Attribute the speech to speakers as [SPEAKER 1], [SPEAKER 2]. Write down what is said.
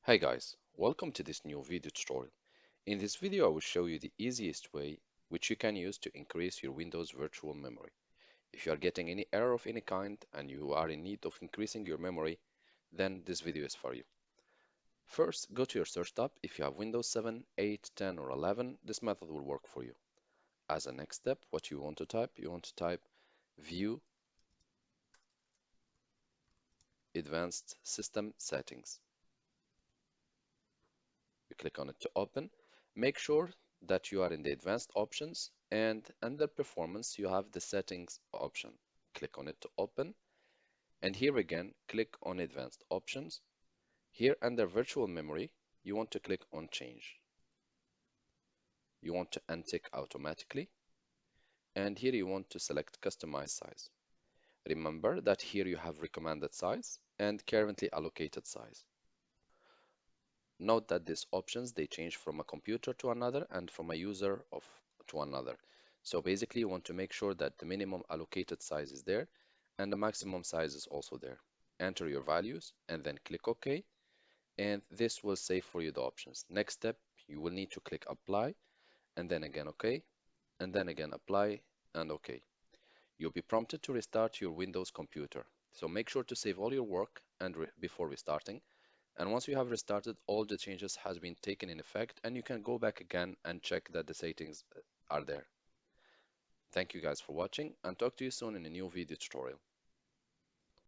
[SPEAKER 1] Hi guys, welcome to this new video tutorial. In this video, I will show you the easiest way which you can use to increase your Windows virtual memory. If you are getting any error of any kind and you are in need of increasing your memory, then this video is for you. First, go to your search tab. If you have Windows 7, 8, 10 or 11, this method will work for you. As a next step, what you want to type View Advanced System Settings. You click on it to open. Make sure that you are in the advanced options and under performance you have the settings option. Click on it to open and here again click on advanced options. Here under virtual memory you want to click on change. You want to untick automatically and here you want to select customize size. Remember that here you have recommended size and currently allocated size. Note that these options, they change from a computer to another and from a user to another. So basically you want to make sure that the minimum allocated size is there and the maximum size is also there. Enter your values and then click OK, and this will save for you the options. Next step, you will need to click apply and then again OK and then again apply and OK. You'll be prompted to restart your Windows computer. So make sure to save all your work and before restarting. And once you have restarted, all the changes has been taken in effect and you can go back again and check that the settings are there. Thank you guys for watching and talk to you soon in a new video tutorial.